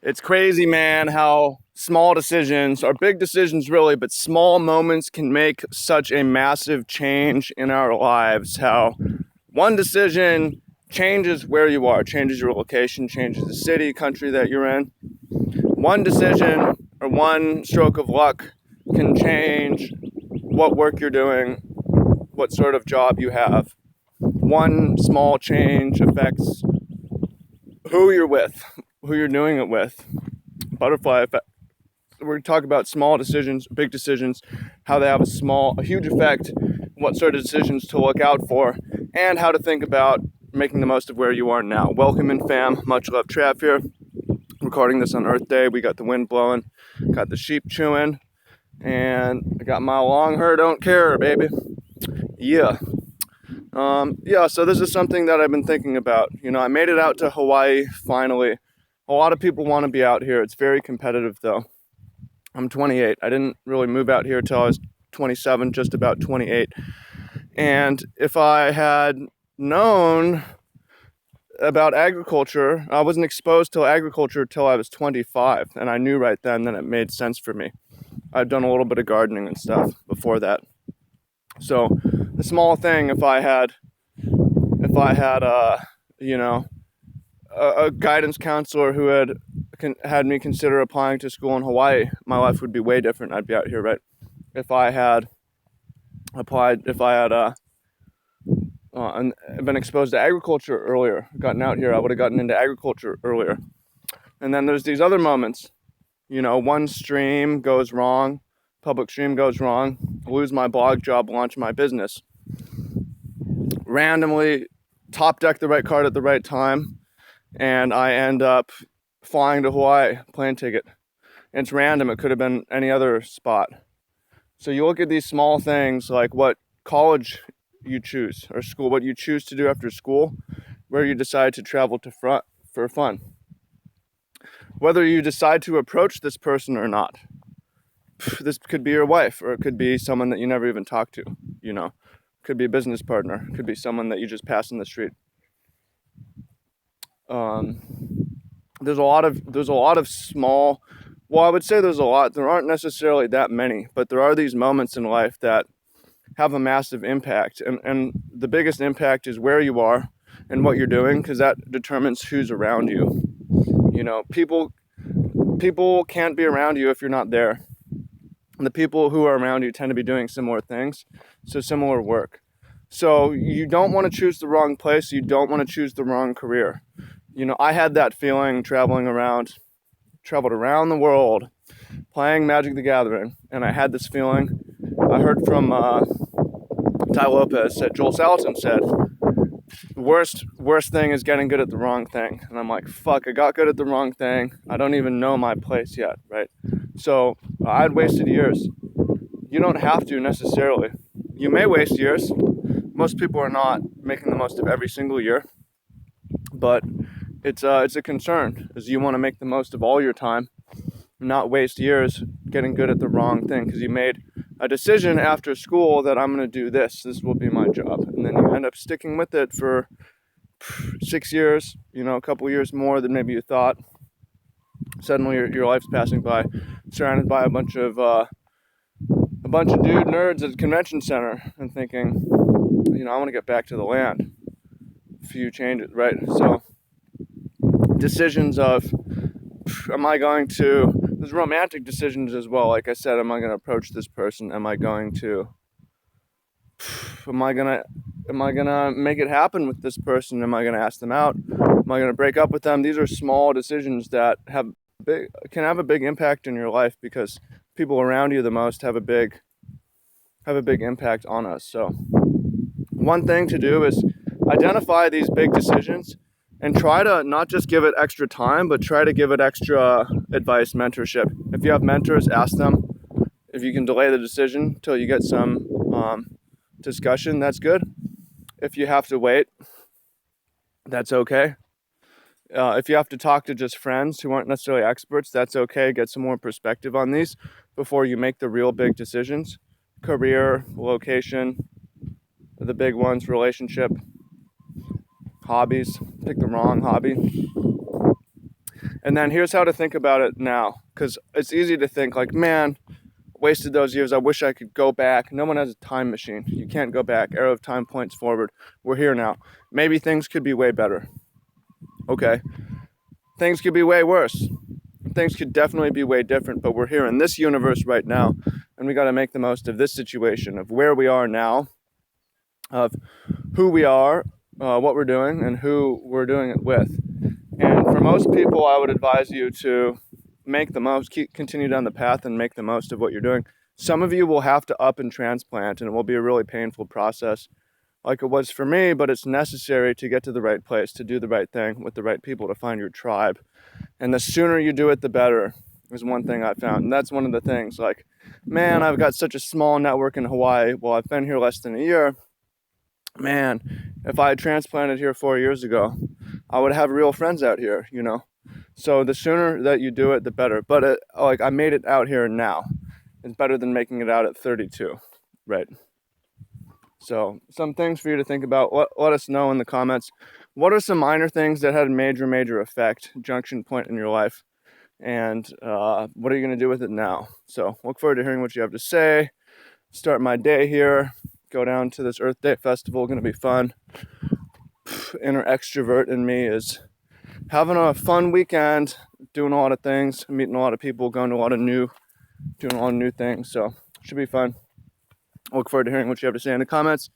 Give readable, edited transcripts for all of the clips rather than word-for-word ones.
It's crazy, man, how small decisions are big decisions, really, but small moments can make such a massive change in our lives. How one decision changes where you are, changes your location, changes the city, country that you're in. One decision or one stroke of luck can change what work you're doing, what sort of job you have. One small change affects who you're with, who you're doing it with. Butterfly effect. We're talking about small decisions, big decisions, how they have a huge effect, what sort of decisions to look out for, and how to think about making the most of where you are now. Welcome in, fam. Much love, Trav here. Recording this on Earth Day. We got the wind blowing, got the sheep chewing, and I got my long hair don't care, baby. Yeah. So this is something that I've been thinking about. I made it out to Hawaii finally. A lot of people want to be out here. It's very competitive, though. I'm 28. I didn't really move out here till I was 27, just about 28. And if I had known about agriculture, I wasn't exposed to agriculture till I was 25. And I knew right then that it made sense for me. I'd done a little bit of gardening and stuff before that. So the small thing, if I had a guidance counselor who had me consider applying to school in Hawaii, my life would be way different. I'd be out here, right? If I had been exposed to agriculture earlier, gotten out here, I would have gotten into agriculture earlier. And then there's these other moments. One stream goes wrong, public stream goes wrong, lose my blog job, launch my business. Randomly top deck the right card at the right time, and I end up flying to Hawaii, plane ticket. And it's random. It could have been any other spot. So you look at these small things like what college you choose or school, what you choose to do after school, where you decide to travel for fun, whether you decide to approach this person or not. This could be your wife, or it could be someone that you never even talked to. Could be a business partner, could be someone that you just pass in the street. There's a lot of small, well, I would say there's a lot. There aren't necessarily that many, but there are these moments in life that have a massive impact. And the biggest impact is where you are and what you're doing, because that determines who's around you. People can't be around you if you're not there. And the people who are around you tend to be doing similar things, so similar work. So you don't want to choose the wrong place. You don't want to choose the wrong career. I had that feeling traveled around the world, playing Magic the Gathering, and I had this feeling. I heard from Tai Lopez said, Joel Salatin said, the worst thing is getting good at the wrong thing. And I'm like, fuck, I got good at the wrong thing. I don't even know my place yet, right? So I'd wasted years. You don't have to necessarily. You may waste years. Most people are not making the most of every single year, but it's a concern, as you want to make the most of all your time, not waste years getting good at the wrong thing, because you made a decision after school that I'm going to do this will be my job, and then you end up sticking with it for 6 years, a couple years more than maybe you thought. Suddenly your life's passing by, surrounded by a bunch of dude nerds at the convention center, and thinking, I want to get back to the land. A few changes, right? So decisions of, there's romantic decisions as well. Like I said, am I going to approach this person? Am I going to make it happen with this person? Am I going to ask them out? Am I going to break up with them? These are small decisions that can have a big impact in your life, because people around you the most have a big impact on us. So one thing to do is identify these big decisions and try to not just give it extra time, but try to give it extra advice, mentorship. If you have mentors, ask them. If you can delay the decision till you get some discussion, that's good. If you have to wait, that's okay. If you have to talk to just friends who aren't necessarily experts, that's okay. Get some more perspective on these before you make the real big decisions. Career, location, the big ones, relationship, hobbies. Pick the wrong hobby. And then here's how to think about it now, because it's easy to think like, man, wasted those years. I wish I could go back. No one has a time machine. You can't go back. Arrow of time points forward. We're here now. Maybe things could be way better. Okay. Things could be way worse. Things could definitely be way different, but we're here in this universe right now, and we got to make the most of this situation, of where we are now, of who we are, what we're doing, and who we're doing it with. And for most people, I would advise you to make the most, continue down the path and make the most of what you're doing. Some of you will have to up and transplant, and it will be a really painful process, like it was for me, but it's necessary to get to the right place, to do the right thing with the right people, to find your tribe. And the sooner you do it, the better, is one thing I found. And that's one of the things, like, man, I've got such a small network in Hawaii. Well, I've been here less than a year. Man, if I had transplanted here 4 years ago, I would have real friends out here, you know. So the sooner that you do it, the better. But like, I made it out here now. It's better than making it out at 32, right? So some things for you to think about. Let us know in the comments. What are some minor things that had a major effect, junction point in your life? And what are you going to do with it now? So look forward to hearing what you have to say. Start my day here. Go down to this Earth Day festival. Going to be fun. Inner extrovert in me is having a fun weekend, doing a lot of things, meeting a lot of people, doing a lot of new things. So should be fun. Look forward to hearing what you have to say in the comments.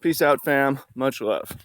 Peace out, fam. Much love.